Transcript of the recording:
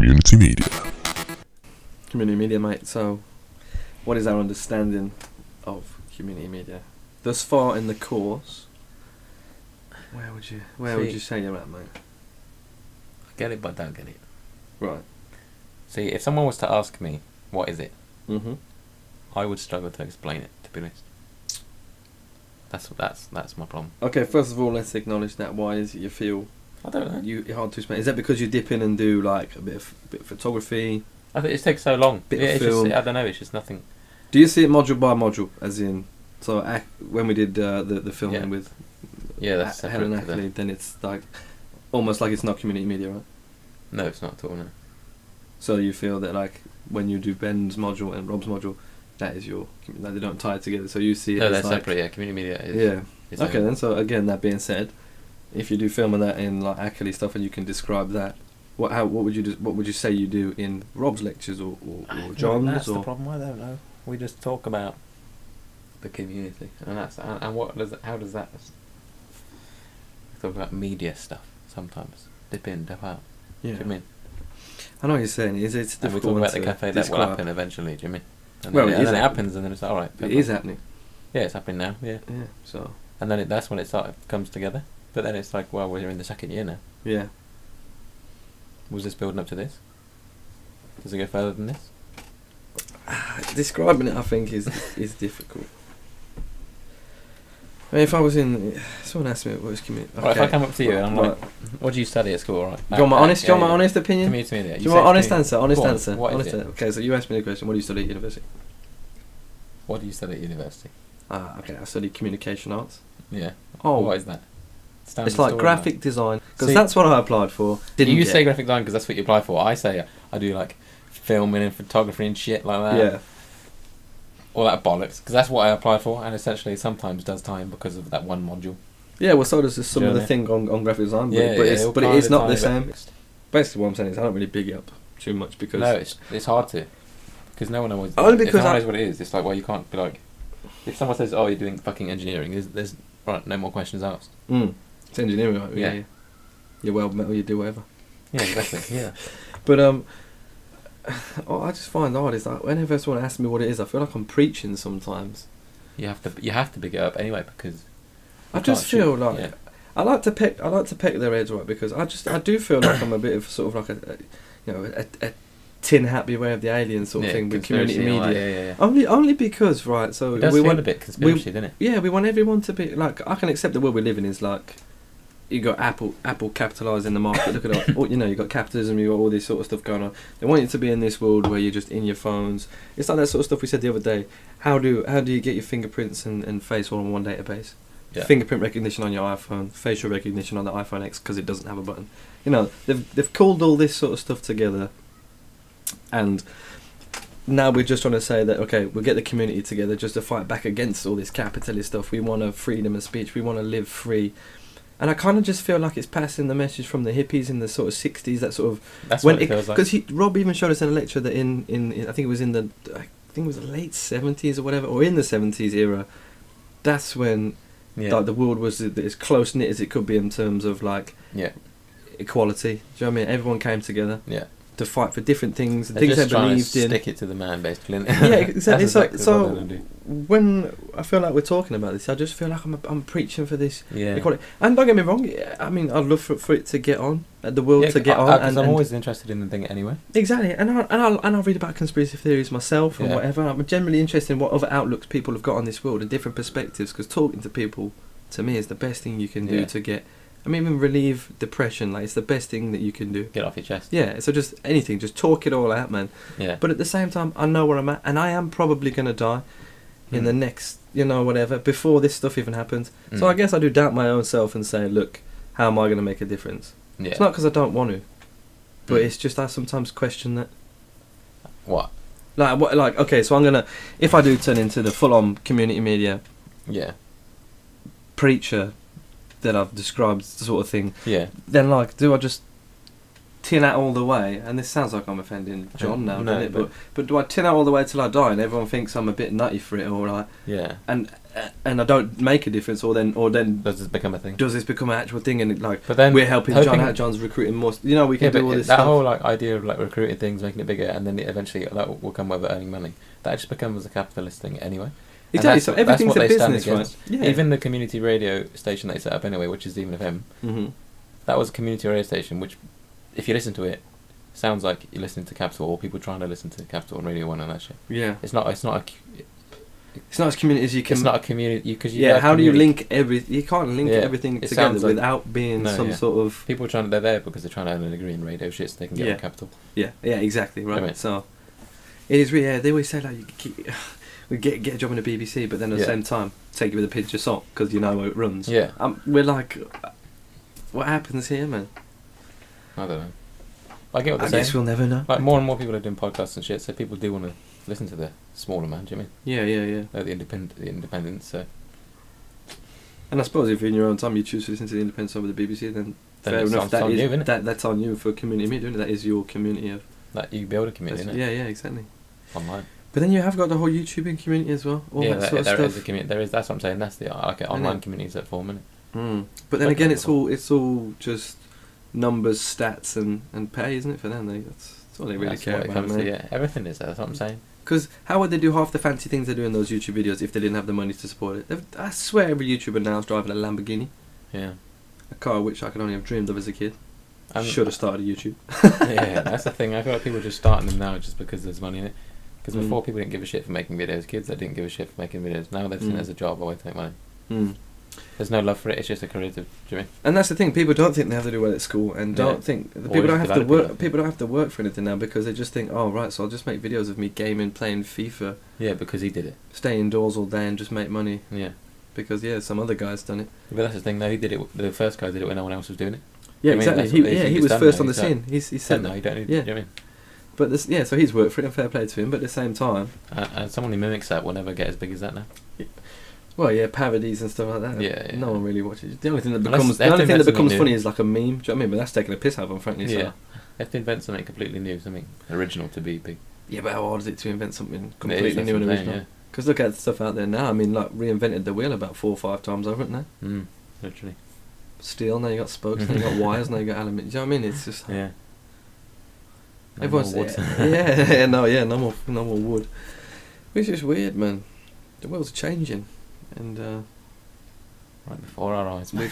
community media. Community media, mate. So, what is our understanding of community media thus far in the course? Where would you say you're at, mate? I get it, but I don't get it. Right. See, if someone was to ask me, what is it? Mm-hmm. I would struggle to explain it, to be honest. That's my problem. Okay, first of all, let's acknowledge that. Why is it you feel I don't know. you're hard to explain? Is that because you dip in and do like a bit of photography? I think it takes so long. Bit of film. I don't know. It's just nothing. Do you see it module by module, as in? So when we did the filming with that's Helen separate to Ackley, then it's like almost like it's not community media, right? No, it's not at all. No. So you feel that like when you do Ben's module and Rob's module, that is your like they don't tie it together. So you see it No, as they're like, separate. Yeah, community media is. Yeah. Is Okay own. then. So again, that being said, if you do film of that in like Ackley stuff and you can describe that, what would you say you do in Rob's lectures or John's? That's or the problem. I don't know. We just talk about the community, and how does that? We talk about media stuff sometimes. Dip in, dip out. Yeah. Do you mean? I know what you're saying. It's And we difficult talk one about the to cafe that will describe. happen eventually. Do you mean? And Well, then, it and is then it happening. happens, and then it's all right. It is happening. Yeah, it's happening now. Yeah. Yeah. So. And then that's when it comes together. But then it's like, well, we're in the second year now. Yeah. Was this building up to this? Does it go further than this? Describing it, I think, is difficult. I mean, if I was in, someone asked me what was community. Okay. Right, if I come up to you and I'm Right. like, what do you study at school? Right. Do you want my honest? Do you want my honest opinion? Community media. Do you want honest answer? Honest Go on, answer. what is Honest it? answer. Okay, so you asked me the question. What do you study at university? What do you study at university? Okay, I study communication arts. Yeah. Oh, What is that? Standard it's like story, graphic design because See, that's what I applied for. Didn't you get. say graphic design because that's what you apply for. I say I do like filming and photography and shit like that. Yeah. All that bollocks because that's what I applied for, and essentially sometimes does time because of that one module. Yeah, well, so does some of the Journey. thing on graphic design, but, Yeah, but yeah, it's it'll but it kind is of not the tie same. Basically, what I'm saying is I don't really big it up too much because No, it's hard to because no one knows. Only if because no one I- knows what it is. It's like, well, you can't be like, if someone says, "Oh, you're doing fucking engineering," there's right, no more questions asked. It's engineering, right? Yeah. You're well metal, you do whatever. Yeah, exactly. Yeah. But what I just find odd is that whenever someone asks me what it is, I feel like I'm preaching sometimes. You have to big it up anyway because I you just can't feel shoot- like yeah. I like to peck their heads right because I do feel like I'm a bit of sort of like a tin hat beware of the alien sort of thing with community conspiracy and all media. that, yeah. Only because right, so It does we feel want a bit conspiracy, doesn't it? yeah, we want everyone to be like I can accept the world we live in is like you got Apple capitalising the market. Look at all, you got capitalism, you got all this sort of stuff going on. They want you to be in this world where you're just in your phones. It's like that sort of stuff we said the other day. How do you get your fingerprints and face all on one database? Yeah. Fingerprint recognition on your iPhone, facial recognition on the iPhone X because it doesn't have a button. You know, they've called all this sort of stuff together, and now we're just trying to say that okay, we'll get the community together just to fight back against all this capitalist stuff. We want freedom of speech. We want to live free. And I kind of just feel like it's passing the message from the hippies in the sort of 60s, that sort of... That's what it feels like. Because Rob even showed us in a lecture that in I think it was the late 70s or whatever, or in the 70s era, that's when like, the world was as close-knit as it could be in terms of like equality. Do you know what I mean? Everyone came together to fight for different things, and things they believed in. Stick it to the man, basically. Yeah, exactly. That's so what they're gonna do. when I feel like we're talking about this, I just feel like I'm preaching for this Yeah. equality. And don't get me wrong, I mean, I'd love for it to get on, the world to get on. Because I'm always interested in the thing anyway. Exactly, and I'll read about conspiracy theories myself and whatever. I'm generally interested in what other outlooks people have got on this world and different perspectives, because talking to people, to me, is the best thing you can do to get... I mean, even relieve depression, like, it's the best thing that you can do. Get off your chest. Yeah, so just anything, just talk it all out, man. Yeah. But at the same time, I know where I'm at, and I am probably going to die in the next, whatever, before this stuff even happens. So I guess I do doubt my own self and say, look, how am I going to make a difference? Yeah. It's not because I don't want to, but it's just I sometimes question that. What? Like, okay, so I'm going to, if I do turn into the full-on community media preacher that I've described, sort of thing, then, like, do I just tin out all the way, and this sounds like I'm offending John now, No, doesn't it? But do I tin out all the way till I die, and everyone thinks I'm a bit nutty for it, or like, Yeah. and I don't make a difference, or then Does this become a thing? does this become an actual thing? And like, But then we're helping hoping- John out. John's recruiting more. You know, we can do all this that stuff. whole like idea of like recruiting things, making it bigger, and then eventually that will come with earning money. That just becomes a capitalist thing anyway. Exactly. So everything's a they stand business, right? against. Yeah. Even the community radio station they set up anyway, which is Even of Him, Mm-hmm. that was a community radio station which, if you listen to it, sounds like you're listening to Capital or people trying to listen to Capital on Radio 1 and that shit. Yeah. It's not It's not as community as you can. it's not a community because Yeah. How do you link you can't link Yeah, everything it together sounds like- without being No, some yeah. sort of. people they're there because they're trying to earn a degree in radio shit so they can get Yeah. on Capital. Yeah. Yeah. Exactly. Right. Right. So it is really. Yeah. They always say like we get a job in the BBC, but then at the Yeah. same time take it with a pinch of salt because you know how it runs. Yeah. We're like, what happens here, man? I don't know. I get what I they're guess saying. we'll never know. Like more and more people are doing podcasts and shit, so people do want to listen to the smaller man. Do you know what Yeah. Yeah. Yeah. I mean? Like the independents. So And I suppose if in your own time you choose to listen to the Independence over the BBC, then fair it's enough. on That you, is isn't it? that's on you for community media. Isn't it? That is your community of. like you build a community, Yeah, innit? yeah, exactly. Online. But then you have got the whole YouTubing community as well. All Yeah, that sort of there stuff. is a community. There is. That's what I'm saying. That's the online communities that form, innit? Mm. But then Okay. again, it's all just numbers, stats, and pay, isn't it? For them, that's all they really That's care what it about, comes to, man. yeah, everything is. That's what I'm saying. Because how would they do half the fancy things they do in those YouTube videos if they didn't have the money to support it? I swear every YouTuber now is driving a Lamborghini, Yeah. a car which I could only have dreamed of as a kid. Um, Should have started a YouTube. Yeah, that's the thing. I feel like people are just starting them now just because there's money in it. Because Mm. before people didn't give a shit for making videos. Kids that didn't give a shit for making videos. Now they've seen it as a job, a way to make money. Mm. There's no love for it. It's just a career. Do you mean? And that's the thing. People don't think they have to do well at school, and don't Yeah. think Or people don't have to developing work. it. People don't have to work for anything now because they just think, oh right, so I'll just make videos of me gaming, playing FIFA, Yeah, because he did it. stay indoors all day, and just make money Yeah, because some other guy's done it. but that's the thing. Though he did it. The first guy did it when no one else was doing it. Yeah, I mean, exactly. that's what they He think was it's done first now, on the he's done. scene. He Said said no, that. you don't need. Yeah. Do you know what But this, so he's worked for it, and fair play to him. But at the same time, I mean? And someone who mimics that will never get as big as that now. well, yeah, parodies and stuff like that. Yeah. No one really watches. The only thing that Unless becomes they have to invent something funny new. is like a meme. Do you know what I mean? But that's taking a piss out of them, frankly. So. Yeah, they have to invent something completely new, something original to be big. Yeah, but how hard is it to invent something It is, completely that's new and what I'm saying, original? Because look at the stuff out there now. I mean, like reinvented the wheel about 4 or 5 times over, haven't they? Yeah. Literally. Steel. Now you got spokes. Now you got wires. Now you got aluminium. Do you know what I mean? It's just Yeah. No everyone's more wood. no more wood. Which is weird, man. The world's changing, and Right before our eyes. we're